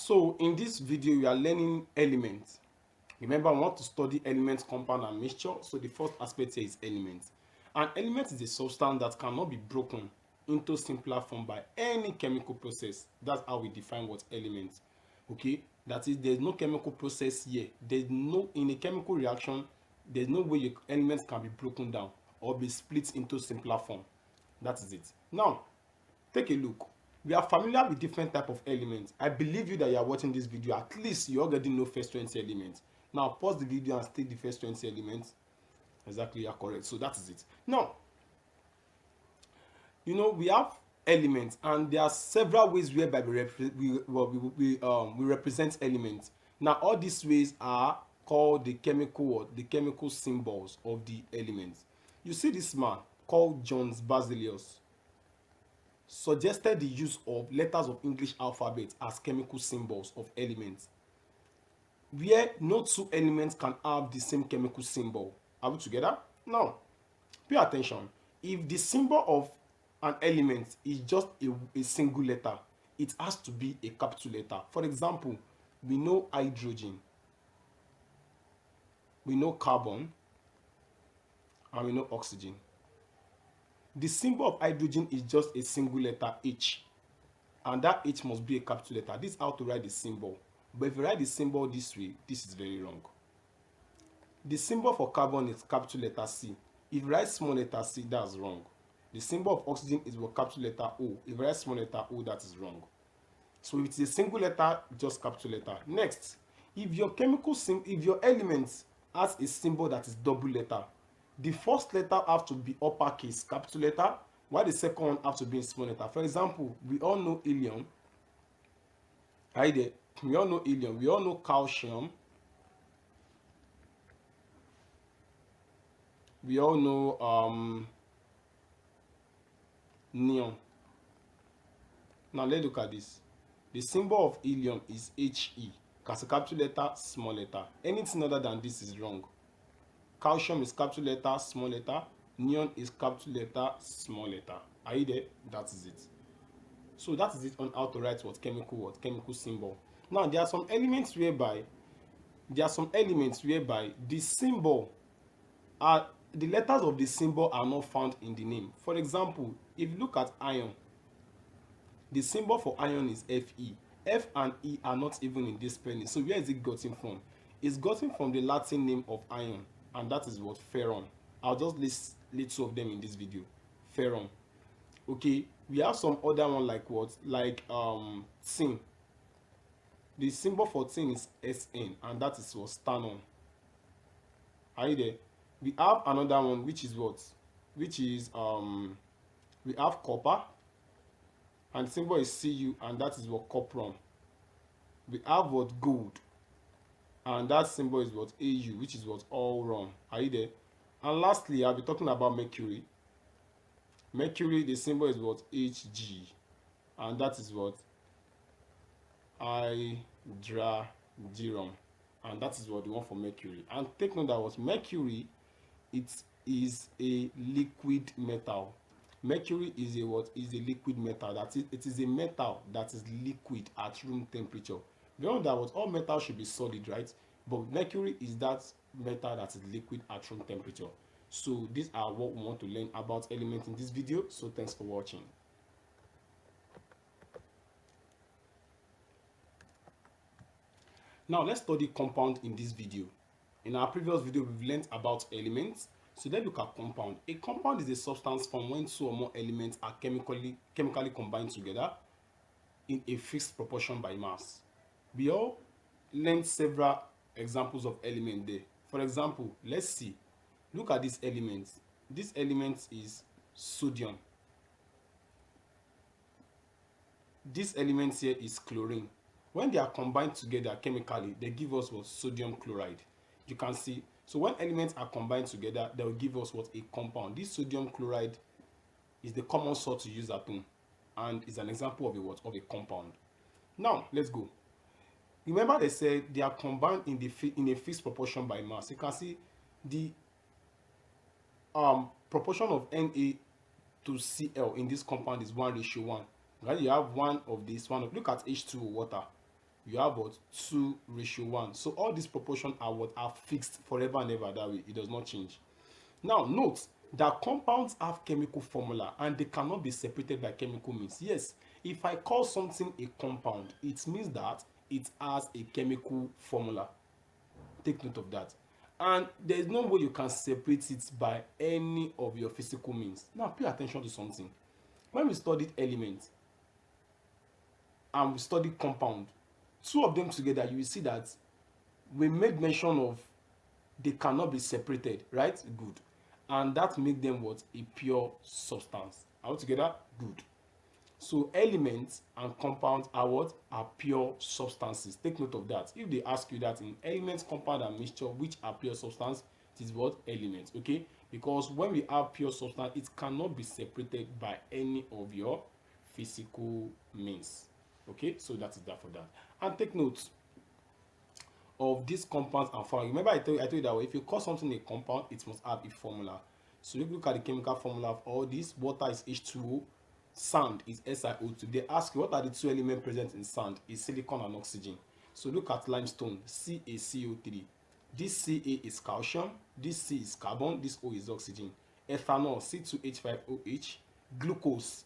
So in this video we are learning elements. Remember, we want to study elements, compound and mixture. So the first aspect here is elements. An element is a substance that cannot be broken into simpler form by any chemical process. That's how we define what elements. Okay, that is, there's no chemical process here. There's no, in a chemical reaction, there's no way your elements can be broken down or be split into simpler form. That is it. Now take a look. We are familiar with different type of elements. I believe you that you are watching this video, at least you already know first 20 elements. Now pause the video and state the first 20 elements. Exactly, you are correct. So that is it. Now, we have elements, and there are several ways whereby we represent elements. Now all these ways are called the chemical symbols of the elements. You see this man called John Berzelius suggested the use of letters of English alphabet as chemical symbols of elements, where no two elements can have the same chemical symbol. Are we together? Now, pay attention. If the symbol of an element is just a single letter, it has to be a capital letter. For example, we know hydrogen, we know carbon, and we know oxygen. The symbol of hydrogen is just a single letter H, and that H must be a capital letter. This is how to write the symbol. But if you write the symbol this way, this is very wrong. The symbol for carbon is capital letter C. If you write small letter c, that's wrong. The symbol of oxygen is with capital letter O. If you write small letter o, that is wrong. So if it's a single letter, just capital letter. Next, if your element has a symbol that is double letter, the first letter have to be uppercase, capital letter, while the second one have to be in small letter. For example, we all know helium. Right there. We all know helium. We all know calcium. We all know neon. Now let's look at this. The symbol of helium is He. As a capital letter, small letter. Anything other than this is wrong. Calcium is capital letter, small letter. Neon is capital letter, small letter. Are you there? That is it. So that is it on how to write chemical symbol. Now there are some elements whereby the symbol are the letters of the symbol are not found in the name. For example, if you look at iron, the symbol for iron is Fe. F and E are not even in this spelling. So where is it gotten from? It's gotten from the Latin name of iron, and that is what? Ferron. I'll just list two of them in this video. Ferron. Okay, we have some other one like what? Like tin. The symbol for tin is Sn, and that is what? Stannum. Are you there? We have another one which is what? Which is we have copper, and the symbol is Cu, and that is what? Copron. We have what? Gold, and that symbol is what? Au, which is what? Auron. Are you there? And lastly, I'll be talking about mercury. Mercury, the symbol is what? Hg, and that is what? Hydrogen, and that is what the one for mercury. And take note that what? Mercury, it is a liquid metal. Mercury is a what? Is a liquid metal. That is, it is a metal that is liquid at room temperature. Beyond that, what? All metals should be solid, right? But mercury is that metal that is liquid at room temperature. So these are what we want to learn about elements in this video. So thanks for watching. Now let's study compound in this video. In our previous video, we've learned about elements. So let's look at compound. A compound is a substance formed when two or more elements are chemically combined together in a fixed proportion by mass. We all learned several examples of element there. For example, let's see. Look at this element. This element is sodium. This element here is chlorine. When they are combined together chemically, they give us what? Sodium chloride. You can see. So when elements are combined together, they will give us what? A compound. This sodium chloride is the common salt to use at home, and is an example of a what? Of a compound. Now let's go. Remember, they said they are combined in a fixed proportion by mass. You can see the proportion of Na to Cl in this compound is 1:1. Right? You have one of this. Look at H2O water. you have what 2:1. So all these proportions are what are fixed forever and ever that way. It does not change. Now note that compounds have chemical formula and they cannot be separated by chemical means. Yes, if I call something a compound, it means that it has a chemical formula. Take note of that. And there is no way you can separate it by any of your physical means. Now pay attention to something. When we studied elements and we studied compound, two of them together, you will see that we made mention of they cannot be separated, right? Good. And that make them what? A pure substance. Are we together? Good. So elements and compounds are what? Are pure substances. Take note of that. If they ask you that in elements, compound and mixture, which are pure substance, it is what? Elements. Okay? Because when we have pure substance, it cannot be separated by any of your physical means. Okay? So that is that for that. And take note of these compounds and formula. Remember I told you that if you call something a compound, it must have a formula. So if you look at the chemical formula of all this, water is H2O, sand is SiO2. They ask you what are the two elements present in sand? Is silicon and oxygen. So look at limestone, CaCO3. This Ca is calcium, this C is carbon, this O is oxygen. Ethanol, C2H5OH. Glucose,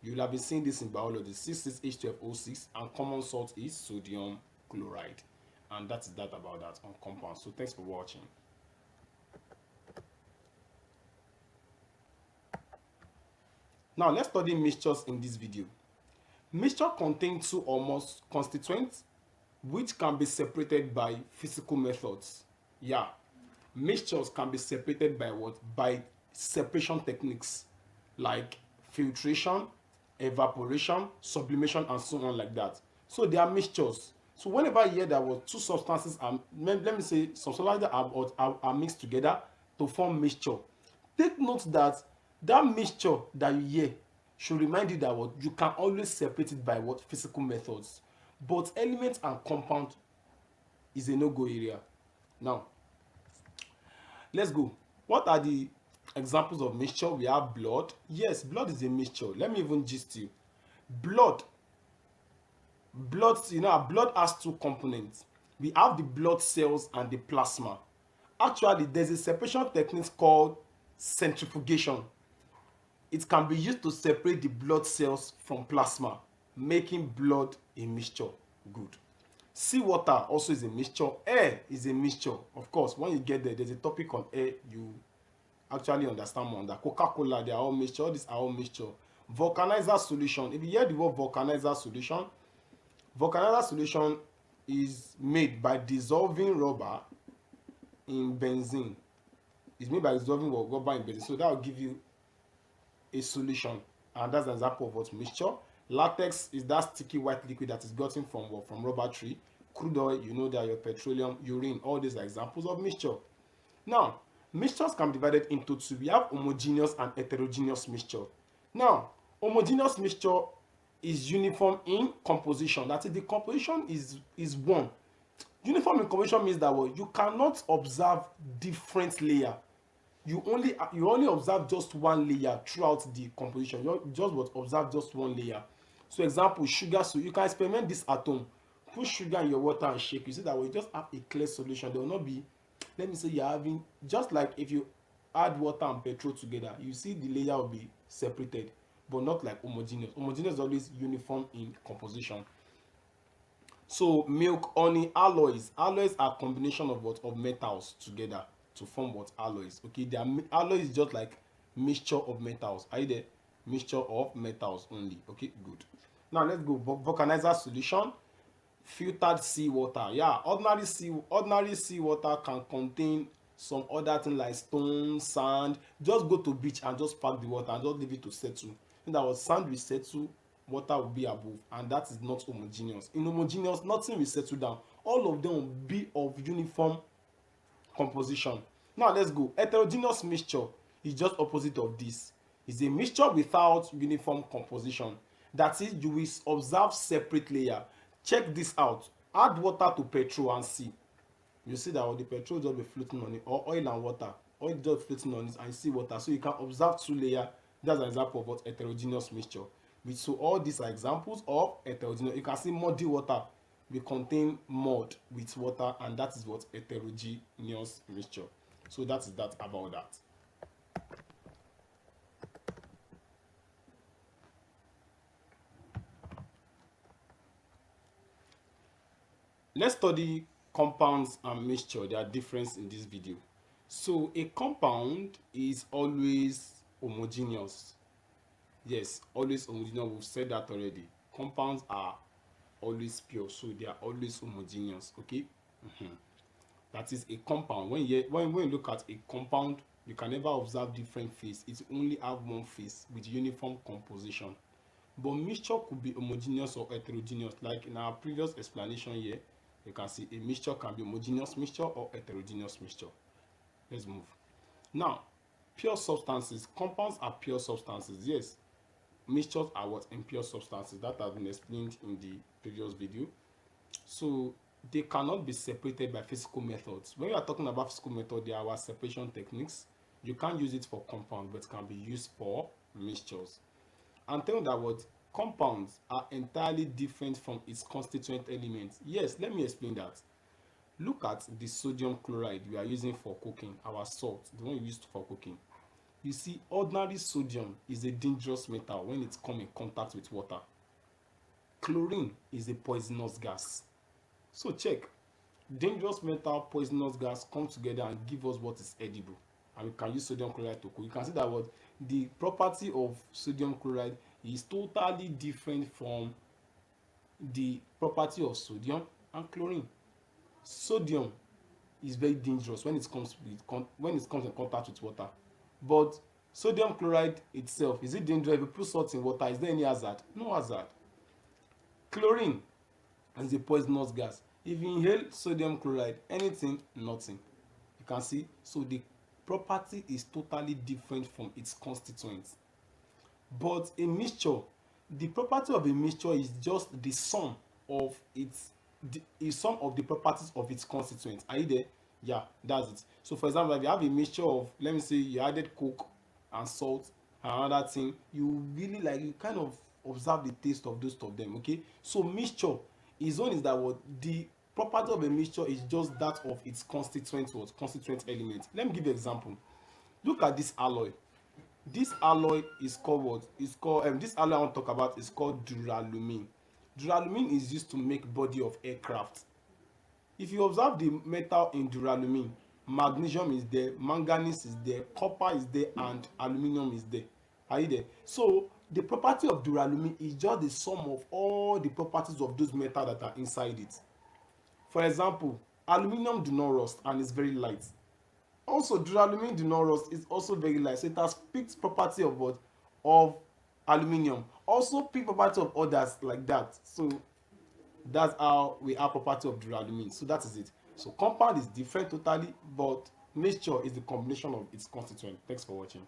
you will have been seeing this in biology, C6H12O6, and common salt is sodium chloride. And that is that about that on compounds. So thanks for watching. Now let's study mixtures in this video. Mixture contains two or more constituents which can be separated by physical methods. Yeah, mixtures can be separated by what? By separation techniques like filtration, evaporation, sublimation, and so on like that. So they are mixtures. So whenever you hear that what two substances are, let me say some substances are mixed together to form mixture, take note that that mixture that you hear should remind you that what you can always separate it by what physical methods, but element and compound is a no-go area. Now let's go. What are the examples of mixture? We have blood. Yes, blood is a mixture. Let me even gist you. Blood, you know, our blood has two components. We have the blood cells and the plasma. Actually, there's a separation technique called centrifugation. It can be used to separate the blood cells from plasma, making blood a mixture. Good. Seawater also is a mixture. Air is a mixture. Of course, when you get there, there's a topic on air. You actually understand more on that. Coca-Cola, they are all mixture. All these are all mixture. Vulcanizer solution. If you hear the word vulcanizer solution is made by dissolving rubber in benzene. It's made by dissolving rubber in benzene. So that will give you a solution, and that's an example of what mixture. Latex is that sticky white liquid that is gotten from what? From rubber tree. Crude oil, you know that your petroleum, urine, all these are examples of mixture. Now, mixtures can be divided into two. We have homogeneous and heterogeneous mixture. Now, homogeneous mixture is uniform in composition. That is, the composition is one. Uniform in composition means that well, you cannot observe different layer. You only observe just one layer throughout the composition. You just what observe just one layer. So example, sugar. So you can experiment this at home. Put sugar in your water and shake. You see that we just have a clear solution. There will not be, let me say you're having, just like if you add water and petrol together, you see the layer will be separated, but not like homogeneous. Homogeneous is always uniform in composition. So milk, honey, alloys. Alloys are combination of what? Of metals together to form what? Alloys. Okay, they are, alloy is just like mixture of metals. Are you there? Mixture of metals only. Okay, good. Now let's go. Vulcanizer solution. Filtered seawater. Yeah, ordinary seawater can contain some other thing like stone, sand. Just go to beach and just pack the water and just leave it to settle. In that was sand will settle, water will be above, and that is not homogeneous. In homogeneous, nothing will settle down. All of them will be of uniform composition. Now let's go. Heterogeneous mixture is just opposite of this. It's a mixture without uniform composition. That is, you will observe separate layer. Check this out. Add water to petrol and see. You see that the petrol just be floating on it, or oil and water. Oil just floating on it and see water. So you can observe two layers. That's an example of what heterogeneous mixture. So all these are examples of heterogeneous. You can see muddy water. we contain mud with water, and that is what heterogeneous mixture. So that is that about that. Let's study compounds and mixture, their difference in this video. So a compound is always homogeneous. Yes, always homogeneous. We've said that already. Compounds are always pure, so they are always homogeneous. Okay. That is a compound. When you look at a compound, you can never observe different phase. It only have one phase with uniform composition. But mixture could be homogeneous or heterogeneous. Like in our previous explanation here, you can see a mixture can be homogeneous mixture or heterogeneous mixture. Let's move. Now, pure substances. Compounds are pure substances. Yes, mixtures are what? Impure substances. That has been explained in the previous video. So they cannot be separated by physical methods. When you are talking about physical method, there are separation techniques. You can't use it for compound, but it can be used for mixtures. And tell you that what compounds are entirely different from its constituent elements. Yes, let me explain that. Look at the sodium chloride we are using for cooking, our salt, the one used for cooking. You see, ordinary sodium is a dangerous metal when it comes in contact with water. Chlorine is a poisonous gas. So check, dangerous metal, poisonous gas come together and give us what is edible, and we can use sodium chloride to cook. You can see that what the property of sodium chloride is totally different from the property of sodium and chlorine. Sodium is very dangerous when it comes in contact with water, but sodium chloride itself, is it dangerous? If you put salt in water, is there any hazard? No hazard. Chlorine is a poisonous gas. If you inhale sodium chloride, anything, nothing. You can see, so the property is totally different from its constituents. But a mixture, the property of a mixture is just the sum of the properties of its constituents. Are you there? Yeah, that's it. So for example, if you have a mixture of, let me say you added coke and salt and another thing, you really like, you kind of observe the taste of those of them. Okay, so mixture is that what the property of a mixture is just that of its constituent element. Let me give you an example. Look at this alloy. This alloy is called what? It's called this alloy I want to talk about is called duralumin. Duralumin is used to make body of aircraft. If you observe the metal in duralumin, magnesium is there, manganese is there, copper is there, and aluminum is there. Are you there? So the property of duralumin is just the sum of all the properties of those metals that are inside it. For example, aluminum do not rust and is very light. Also, duralumin do not rust is also very light, so it has picked property of what? Of aluminum. Also pick property of others like that. So that's how we have property of duralumin. So that is it. So compound is different totally, but mixture is the combination of its constituent. Thanks for watching.